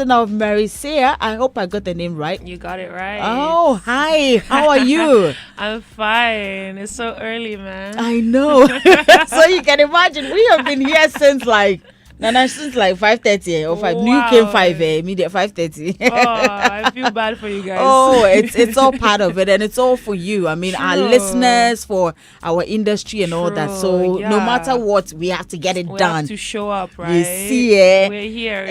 person of Mariseya. I hope I got the name right. You got it right. Oh, hi. How are you? I'm fine. It's so early, man. I know. So you can imagine, we have been here since since 5:30 or 5. Wow. You came 5, immediate 5:30. Oh, I feel bad for you guys. Oh, it's all part of it, and it's all for you. I mean, our True. listeners, for our industry and all that. So True, no yeah. matter what, we have to get it we done. have to show up, right? You see, We're here.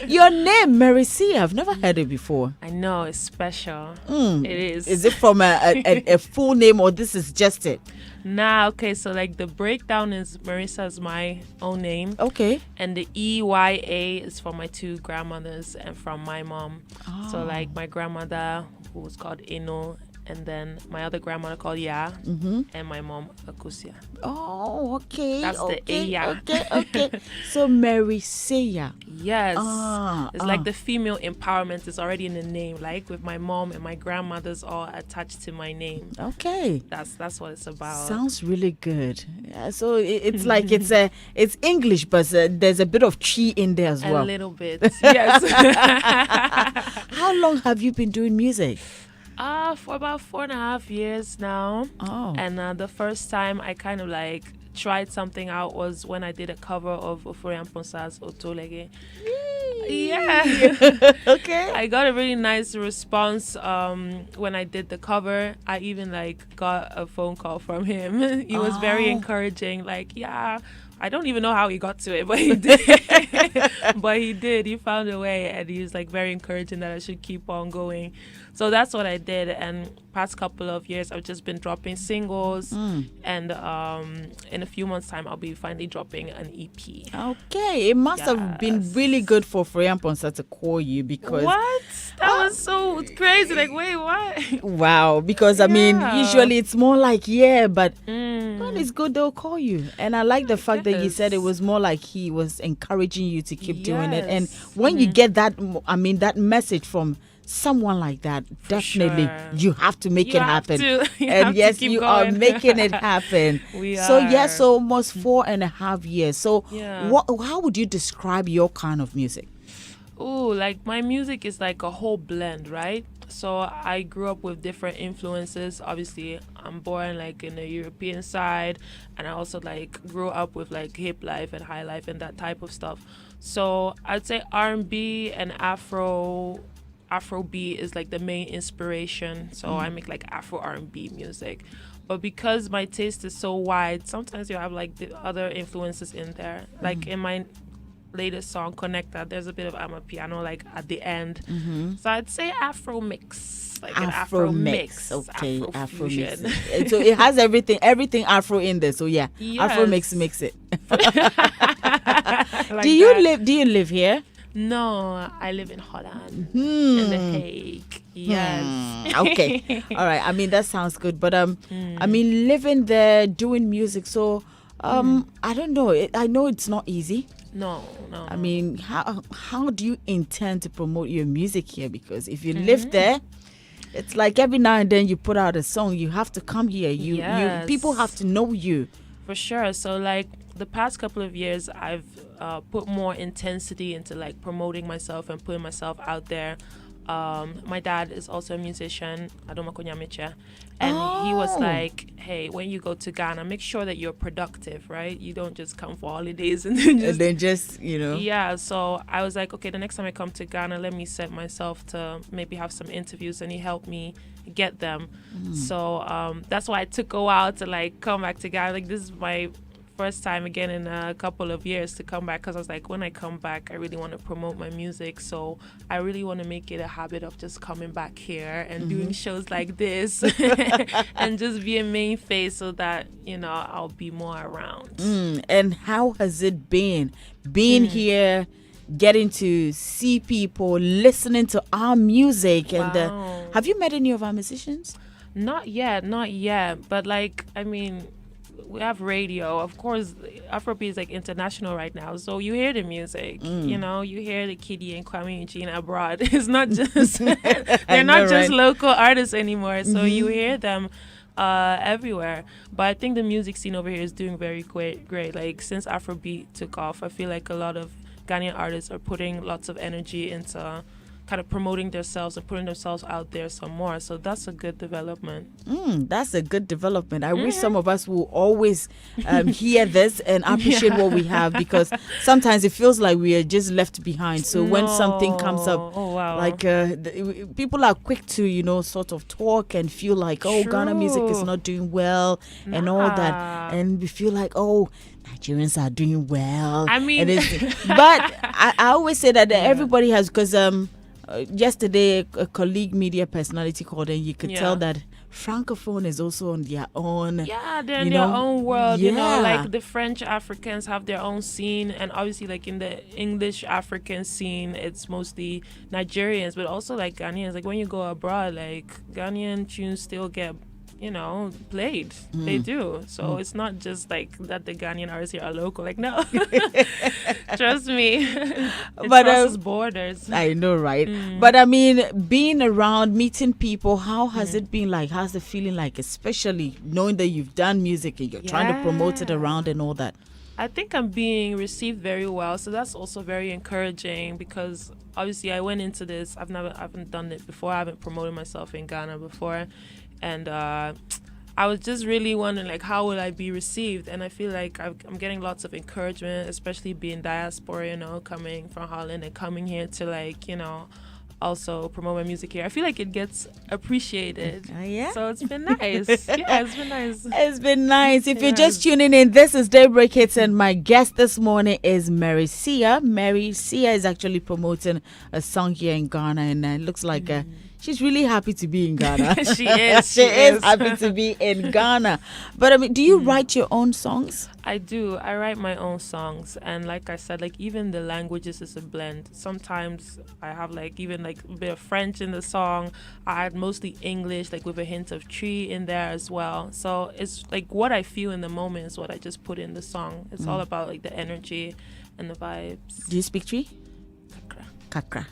Your name, Mariseya, I've never heard it before. I know, it's special. It is. Is it from a full name, or this is just it? Nah, okay, so like the breakdown is Mariseya is my own name. Okay. And the EYA is from my 2 grandmothers and from my mom. So like my grandmother, who was called Eno, and then my other grandmother called Ya, and my mom Akusia. Oh, okay. That's the Eya. Okay. So Mariseya. Yes. It's like ah. the female empowerment is already in the name, like with my mom and my grandmothers all attached to my name. Okay. That's what it's about. Sounds really good. Yeah, so it's like it's English, but there's a bit of chi in there as well. A little bit, yes. How long have you been doing music? For about 4.5 years now. Oh. And the first time I kind of like tried something out was when I did a cover of Oforian Ponsa's Otolege. Yeah. Okay. I got a really nice response when I did the cover. I even like got a phone call from him. He was very encouraging. Like, yeah, I don't even know how he got to it, but he did. But he did. He found a way, and he was like very encouraging that I should keep on going. So that's what I did. And past couple of years, I've just been dropping singles, and in a few months' time, I'll be finally dropping an EP. Okay, it must have been really good for Freyan Ponsa to call you, because What? That was so crazy. Like, wait, what? wow. Because I mean, usually it's more like but when it's good, they'll call you. And I like the fact that you said it was more like he was encouraging you to keep doing it. And when you get that, I mean, that message from someone like that, definitely you have to make it happen. And yes, you are making it happen. We are. So yes, so almost 4.5 years. So how would you describe your kind of music? Oh, like my music is like a whole blend, right? So I grew up with different influences. Obviously, I'm born like in the European side, and I also like grew up with like hip life and high life and that type of stuff. So I'd say R&B and Afrobeat is like the main inspiration. So I make like Afro R&B music. But because my taste is so wide, sometimes you have like the other influences in there. Like in my latest song, Connecta, there's a bit of amapiano like at the end. So I'd say Afro mix. Like an Afro mix. Okay, Afro mix. fusion. So it has everything Afro in there. So yeah, Afro mix it. Like do you that. live here? No, I live in Holland, in The Hague. Yes. Okay. All right. I mean, that sounds good. But I mean, living there, doing music. So I don't know. I know it's not easy. No. I mean, how do you intend to promote your music here? Because if you live there, it's like every now and then you put out a song, you have to come here. You people have to know you. For sure. So like the past couple of years, I've put more intensity into like promoting myself and putting myself out there. My dad is also a musician, Adoma Konyamicha, and he was like, hey, when you go to Ghana, make sure that you're productive, right? You don't just come for holidays and then just Yeah, so I was like, okay, the next time I come to Ghana, let me set myself to maybe have some interviews, and he helped me get them. So that's why it took a while to like come back to Ghana. Like, this is my first time again in a couple of years to come back, because I was like, when I come back, I really want to promote my music. So I really want to make it a habit of just coming back here and doing shows like this and just be a main face, so that I'll be more around. And how has it been being here, getting to see people, listening to our music? And have you met any of our musicians? Not yet, but like, I mean, we have radio, of course. Afrobeat is like international right now, so you hear the music. You hear the Kiddy and Kwame Eugene abroad. It's not just they're not just local artists anymore, so you hear them everywhere. But I think the music scene over here is doing very great. Like, since Afrobeat took off, I feel like a lot of Ghanaian artists are putting lots of energy into kind of promoting themselves and putting themselves out there some more. So that's a good development. That's a good development. I wish some of us will always hear this and appreciate what we have, because sometimes it feels like we are just left behind. So when something comes up, like people are quick to, sort of talk and feel like, Ghana music is not doing well and all that. And we feel like, Nigerians are doing well. I mean, but I always say that everybody has, because yesterday a colleague media personality called, and you could tell that Francophone is also on their own. Yeah, they're in their own world. Like the French Africans have their own scene, and obviously like in the English African scene, it's mostly Nigerians, but also like Ghanaians. Like when you go abroad, like Ghanaian tunes still get played. They do. So it's not just like that the Ghanaian artists here are local. Like, no. Trust me. It crosses borders. I know, right? But I mean, being around, meeting people, how has it been like? How's the feeling like, especially knowing that you've done music and you're trying to promote it around and all that? I think I'm being received very well. So that's also very encouraging, because obviously I went into this. I haven't done it before. I haven't promoted myself in Ghana before. And I was just really wondering, like, how will I be received? And I feel like I'm getting lots of encouragement, especially being diaspora, coming from Holland and coming here to, like, also promote my music here. I feel like it gets appreciated. So it's been nice. It's been nice. It's been nice. If you're just tuning in, this is Daybreak Hitz, and my guest this morning is Mariseya. Mariseya is actually promoting a song here in Ghana, and it looks like she's really happy to be in Ghana. She is. She is happy to be in Ghana. But I mean, do you write your own songs? I do. I write my own songs. And like I said, like even the languages is a blend. Sometimes I have like even like a bit of French in the song. I add mostly English, like with a hint of tree in there as well. So it's like what I feel in the moment is what I just put in the song. It's all about like the energy and the vibes. Do you speak tree? Kakra.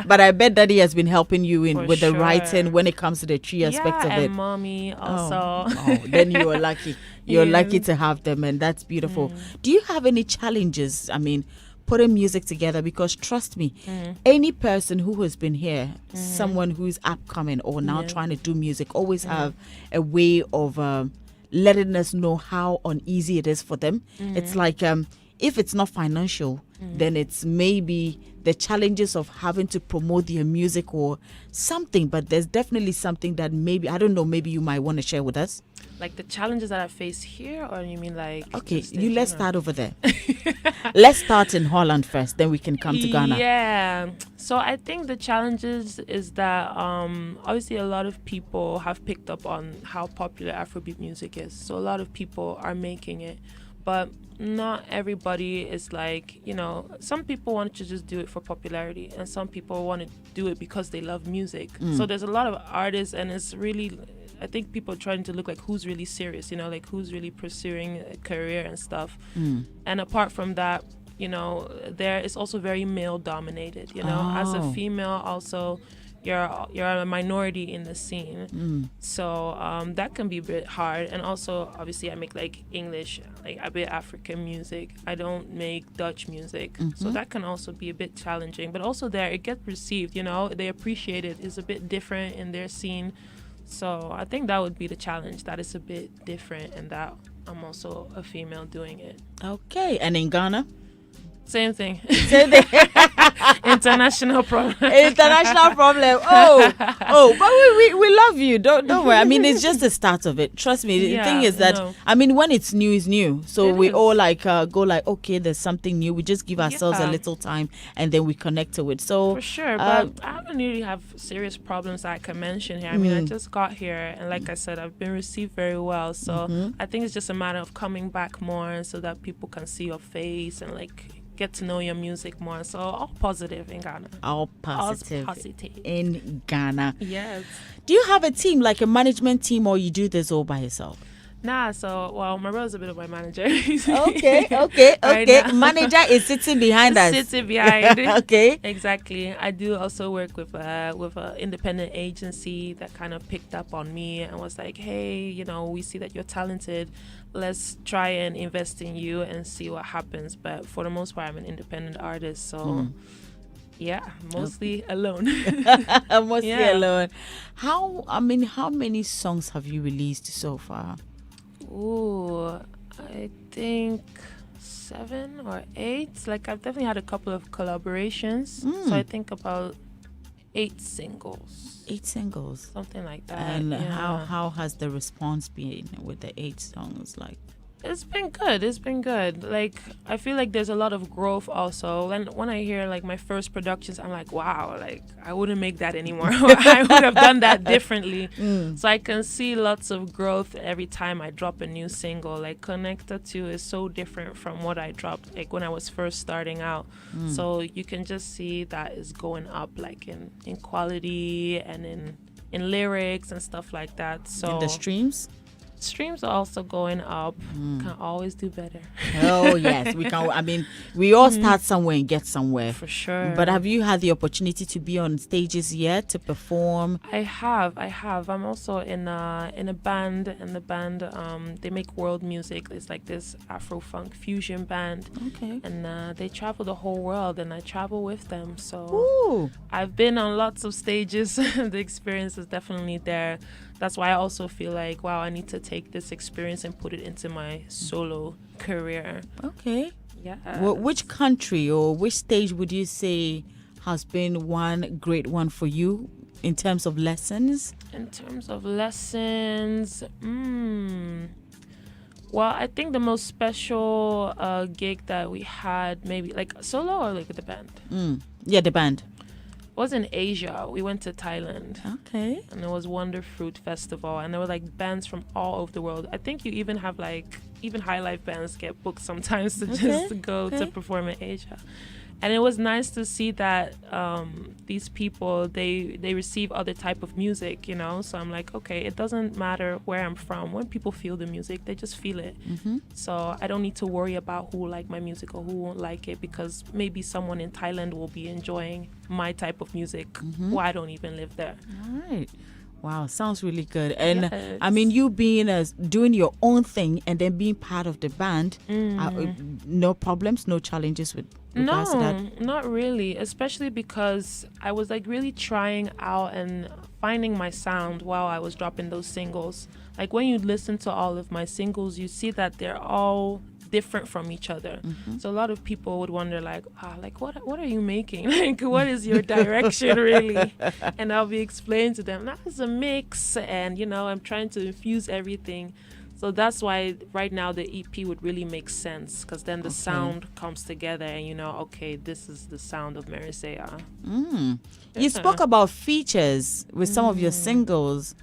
But I bet Daddy has been helping you with the writing when it comes to the tree aspect of it. And Mommy also. Then you are lucky. You're lucky to have them, and that's beautiful. Do you have any challenges? I mean, putting music together, because trust me, any person who has been here, someone who's upcoming or now trying to do music, always have a way of letting us know how uneasy it is for them. It's like if it's not financial, then it's maybe the challenges of having to promote your music or something. But there's definitely something that maybe, I don't know, maybe you might want to share with us. Like the challenges that I face here, or you mean like... Okay, let's start over there. Let's start in Holland first, then we can come to Ghana. Yeah. So I think the challenges is that obviously a lot of people have picked up on how popular Afrobeat music is. So a lot of people are making it. But not everybody is like, some people want to just do it for popularity, and some people want to do it because they love music. So there's a lot of artists, and it's really, I think people are trying to look like who's really serious, like who's really pursuing a career and stuff. And apart from that, there is also very male dominated, as a female also. You're a minority in the scene, so that can be a bit hard. And also, obviously, I make like English, like a bit African music. I don't make Dutch music, so that can also be a bit challenging. But also, it gets received. They appreciate it. It's a bit different in their scene, so I think that would be the challenge. That is a bit different, and that I'm also a female doing it. Okay, and in Ghana. Same thing. International problem. But we love you. Don't worry. I mean, it's just the start of it. Trust me. The thing is that I mean, when it's new, it's new. So we all like go like, okay, there's something new. We just give ourselves a little time, and then we connect to it. So for sure. But I don't really have serious problems that I can mention here. I mean, I just got here, and like I said, I've been received very well. So I think it's just a matter of coming back more, so that people can see your face and like get to know your music more. So all positive in Ghana. All positive in Ghana. Yes. Do you have a team, like a management team, or you do this all by yourself? Nah, so my brother's a bit of my manager. Okay. Manager is sitting behind us. Sitting behind. Okay. Exactly. I do also work with a independent agency that kind of picked up on me and was like, hey, we see that you're talented. Let's try and invest in you and see what happens. But for the most part, I'm an independent artist, so. Yeah, mostly alone. Mostly alone. How many songs have you released so far? Ooh, I think 7 or 8. Like, I've definitely had a couple of collaborations. So I think about 8 singles. 8 singles. Something like that. And how has the response been with the 8 songs? Like, it's been good. Like, I feel like there's a lot of growth also. And when I hear like my first productions, I'm like, wow, like I wouldn't make that anymore. I would have done that differently. So I can see lots of growth every time I drop a new single. Like Connecta 2 is so different from what I dropped like when I was first starting out. So you can just see that is going up, like in quality and in lyrics and stuff like that. So in the streams are also going up. Can always do better. Oh yes, we can. I mean, we all start somewhere and get somewhere. For sure. But have you had the opportunity to be on stages yet to perform? I have. I'm also in a band, and the band they make world music. It's like this Afro funk fusion band. Okay. And they travel the whole world, and I travel with them. So Ooh. I've been on lots of stages. The experience is definitely there. That's why I also feel like, wow, I need to take this experience and put it into my solo career. Okay. Yeah. Well, which country or which stage would you say has been one great one for you in terms of lessons? In terms of lessons, well, I think the most special gig that we had, maybe like solo or like with the band? Yeah, the band. Was in Asia. We went to Thailand. Okay. And it was Wonder Fruit Festival, and there were like bands from all over the world. I think you even have even high life bands get booked sometimes to just go to perform in Asia. And it was nice to see that these people, they receive other type of music, So I'm like, okay, it doesn't matter where I'm from. When people feel the music, they just feel it. So I don't need to worry about who like my music or who won't like it, because maybe someone in Thailand will be enjoying my type of music who I don't even live there. All right. Wow, sounds really good. And Yes. I mean, you being doing your own thing and then being part of the band, no problems, no challenges with regards to that? No, not really, especially because I was like really trying out and finding my sound while I was dropping those singles. Like when you listen to all of my singles, you see that they're all different from each other. So a lot of people would wonder like what are you making? Like what is your direction really? And I'll be explaining to them, that's a mix, and I'm trying to infuse everything. So that's why right now the EP would really make sense, because then the sound comes together and okay, this is the sound of Mariseya. You spoke about features with some of your singles.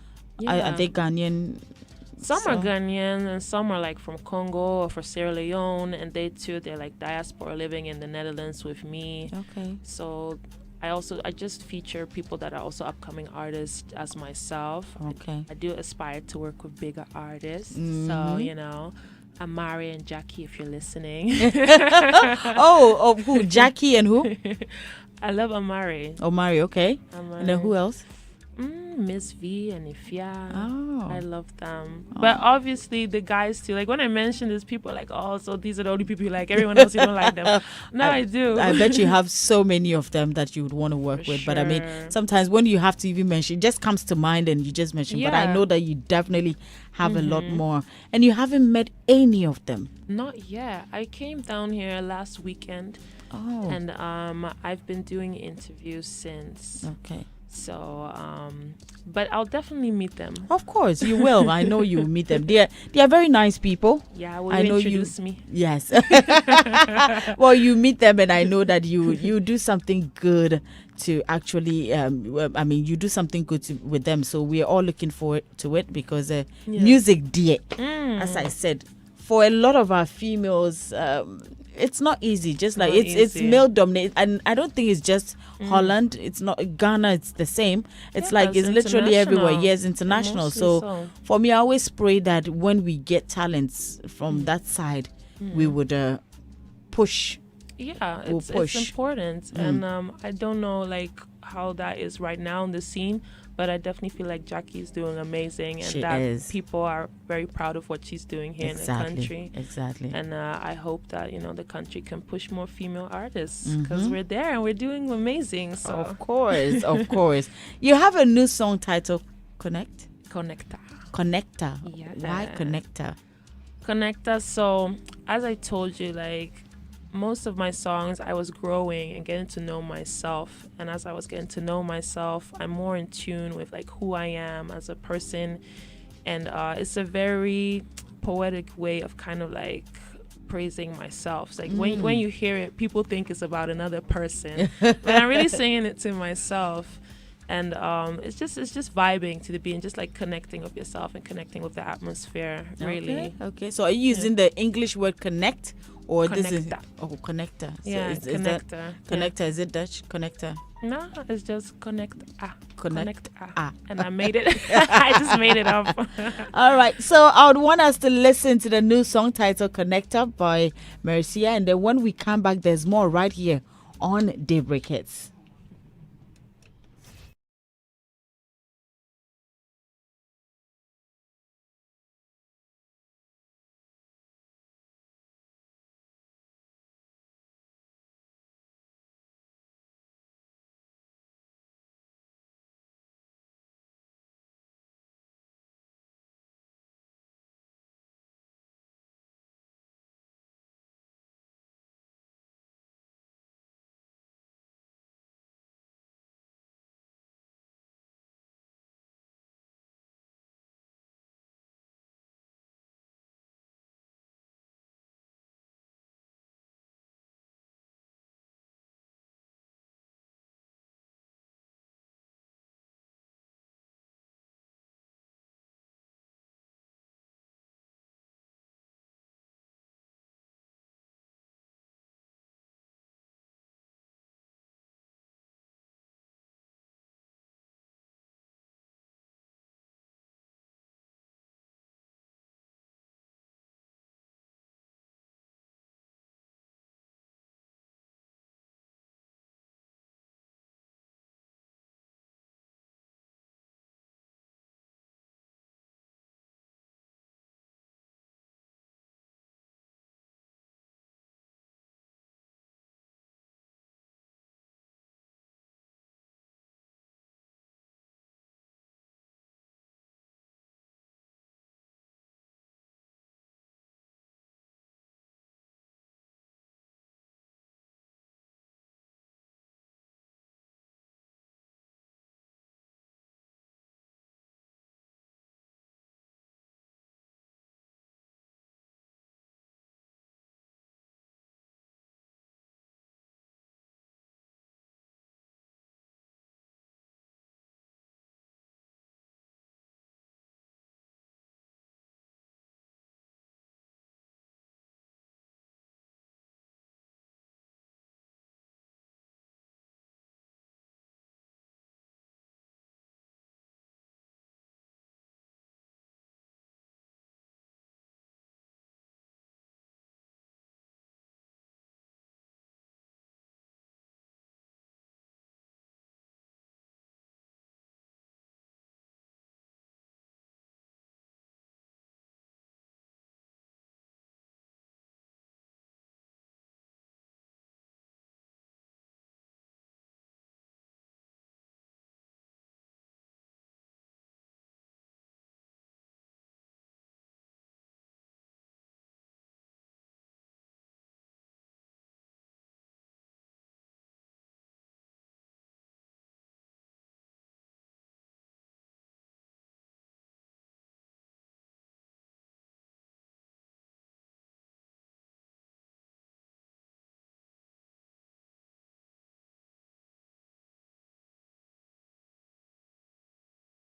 Are they Ghanaian? Some are Ghanaian and some are like from Congo or from Sierra Leone, and they're like diaspora living in the Netherlands with me. Okay. So I just feature people that are also upcoming artists as myself. Okay. I do aspire to work with bigger artists. So, Amari and Jackie, if you're listening. Who? Jackie and who? I love Amari. Amari, okay. Amari. And then who else? Miss V and Ifya. Oh. I love them. Oh. But obviously the guys too. Like when I mention this, people are like, oh, so these are the only people you like. Everyone else you don't like them. No, I do. I bet you have so many of them that you would want to work with. Sure. But I mean, sometimes when you have to even mention, it just comes to mind and you just mention. Yeah. But I know that you definitely have a lot more. And you haven't met any of them. Not yet. I came down here last weekend. Oh. And I've been doing interviews since. Okay. So, but I'll definitely meet them. Of course, you will. I know you will meet them. They are very nice people. Yeah, will you introduce me? Yes. Well, you meet them, and I know that you do something good to actually. You do something good with them. So we are all looking forward to it because music, dear, as I said, for a lot of our females. it's not easy. Just like Not it's easy. male dominated, and I don't think it's just Holland. It's not Ghana. It's the same. It's like Yes, it's literally everywhere. international. Yes, international. Mostly so. For me, I always pray that when we get talents from that side, we would push. Yeah, We'll it's push. important. And I don't know like how that is right now in the scene, but I definitely feel like Jackie's doing amazing, and She that is. people are very proud of what she's doing here in the country. Exactly. And I hope that the country can push more female artists, because we're there and we're doing amazing. So Of course, of course. You have a new song titled Connect? Connecta. Connector. Yeah. Why Connector? Connecta. So as I told you, like most of my songs, I was growing and getting to know myself. And as I was getting to know myself, I'm more in tune with like who I am as a person. And it's a very poetic way of kind of like praising myself. It's like when you hear it, people think it's about another person, but I'm really singing it to myself. And it's just vibing to the beat and just like connecting with yourself and connecting with the atmosphere. Really. Okay. So are you using the English word connect, or this is Connector. connector? So Yeah, is that connector. connector? Is it Dutch connector? No, it's just connect. Connect. And I made it. I just made it up. All right. So I would want us to listen to the new song titled Connector by Mariseya, and then when we come back, there's more right here on Daybreak Hitz.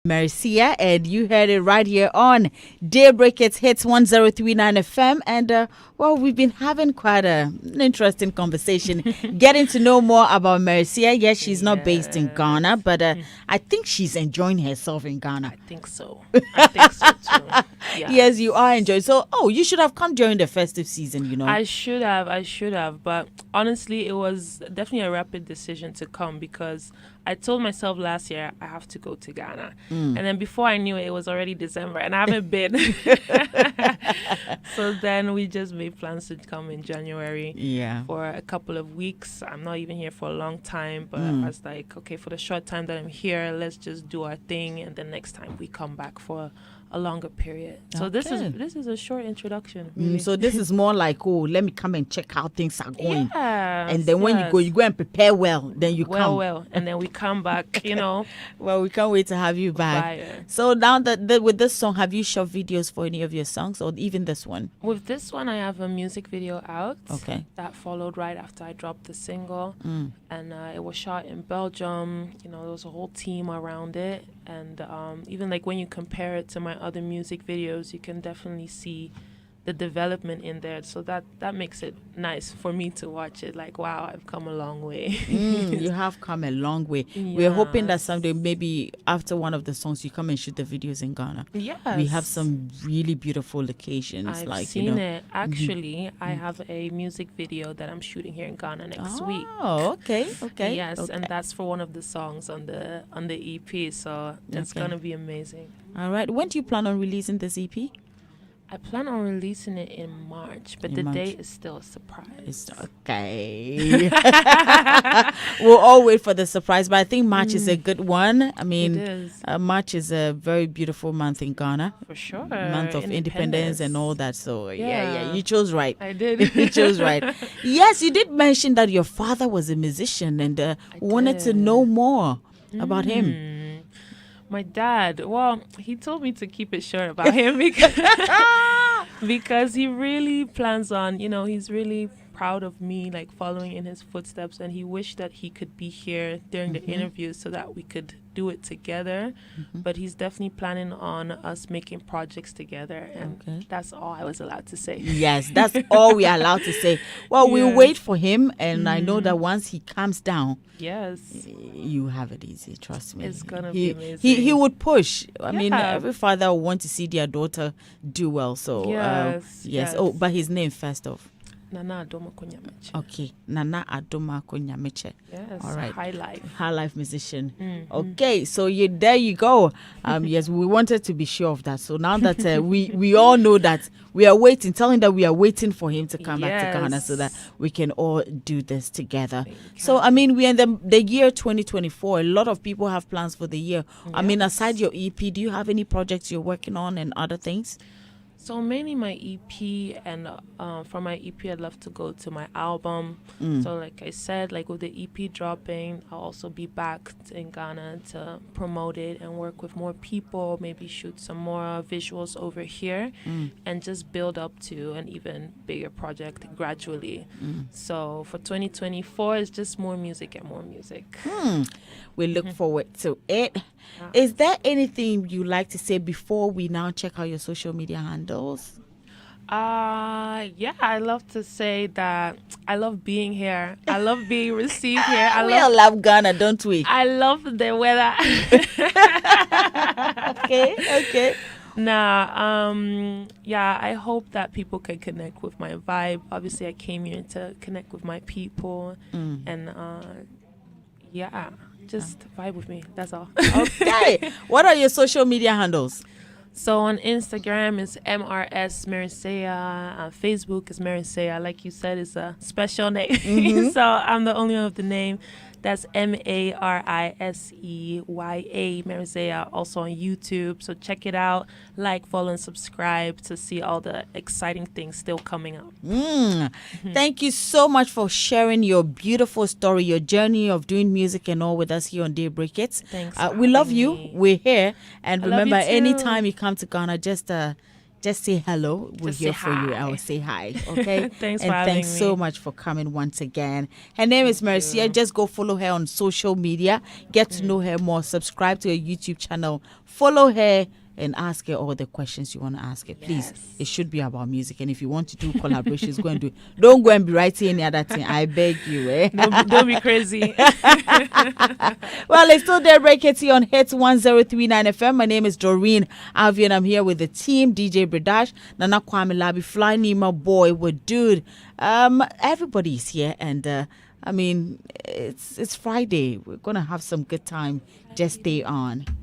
Mariseya, and you heard it right here on Daybreak Hitz 1039 FM. And well, we've been having quite an interesting conversation, getting to know more about Mariseya. Yes, she's not based in Ghana, but I think she's enjoying herself in Ghana. I think so. I think so too. Yeah. Yes, you are enjoying. So, you should have come during the festive season, you know. I should have. But honestly, it was definitely a rapid decision to come because I told myself last year I have to go to Ghana. And then before I knew it, it was already December and I haven't been. So then we just made plans to come in January for a couple of weeks. I'm not even here for a long time, but I was like, okay, for the short time that I'm here, let's just do our thing. And then next time we come back for a longer period. So this is a short introduction. Really. So this is more like, let me come and check how things are going. Yes, and then when you go and prepare well, then you come. Well, and then we come back, you know. Well, we can't wait to have you back. Fire. So now that with this song, have you shot videos for any of your songs or even this one? With this one, I have a music video out. Okay. That followed right after I dropped the single. And it was shot in Belgium. You know, there was a whole team around it. And even like when you compare it to my other music videos, you can definitely see the development in there. So that makes it nice for me to watch it. Like, wow, I've come a long way. You have come a long way. Yes. We're hoping that someday, maybe after one of the songs, you come and shoot the videos in Ghana. Yes. We have some really beautiful locations. I've seen it. Actually, I have a music video that I'm shooting here in Ghana next week. Oh, okay. Yes, okay. And that's for one of the songs on the EP. So it's gonna be amazing. All right. When do you plan on releasing this EP? I plan on releasing it in March, but the date is still a surprise. It's okay. We'll all wait for the surprise, but I think March is a good one. I mean, it is. March is a very beautiful month in Ghana. For sure. Month of independence and all that. So, yeah, you chose right. I did. You chose right. Yes, you did mention that your father was a musician and wanted to know more about him. My dad, well, he told me to keep it short about him because he really plans on, you know, he's really proud of me, like following in his footsteps, and he wished that he could be here during the interview so that we could do it together. But he's definitely planning on us making projects together, and that's all I was allowed to say. Yes, that's all we are allowed to say. Well, we'll wait for him, and I know that once he comes down, you have it easy, trust me. It's gonna be amazing. He would push. I mean, every father would want to see their daughter do well. So yes. Oh, but his name first off. Nana Adoma Konyameche. Okay, Nana Adoma Konyameche. Yes, all right. High life musician. Okay, so there you go. Yes, we wanted to be sure of that. So now that we all know that we are waiting, telling that we are waiting for him to come back to Ghana so that we can all do this together. So I mean, we're in the year 2024. A lot of people have plans for the year. I mean, aside your EP, do you have any projects you're working on and other things? So mainly my EP, and from my EP I'd love to go to my album. So like I said, like with the EP dropping, I'll also be back in Ghana to promote it and work with more people, maybe shoot some more visuals over here and just build up to an even bigger project gradually. So for 2024, it's just more music and more music. We look forward to it. Is there anything you like to say before we now check out your social media handles? I love to say that I love being here. I love being received here. We all love Ghana, don't we? I love the weather. Okay. I hope that people can connect with my vibe. Obviously, I came here to connect with my people, and just vibe with me. That's all. Okay. What are your social media handles? So on Instagram is MRS Mariseya. Facebook is Mariseya. Like you said, it's a special name. So I'm the only one with the name. That's Mariseya, Mariseya, also on YouTube. So check it out. Like, follow, and subscribe to see all the exciting things still coming up. Thank you so much for sharing your beautiful story, your journey of doing music and all with us here on Daybreak Hitz. Thanks. We love you. We're here. And I remember, love you too. anytime you come to Ghana, just just say hello. We're Just here say for you. I hi. will say hi. Okay. Thanks and for having thanks so me. much for coming once again. Her name is Mariseya. Just go follow her on social media. Get to know her more. Subscribe to her YouTube channel. Follow her and ask her all the questions you want to ask her. Please, it should be about music. And if you want to do collaborations, go and do it. Don't go and be writing any other thing. I beg you. Don't be crazy. Well, it's still Daybreak Hitz on Hits 1039 FM. My name is Doreen Avian. I'm here with the team, DJ Bredash, Nana Kwame Labi, Fly Nima Boy, with Dude. Everybody's here, and I mean, it's Friday. We're gonna have some good time. Just stay on.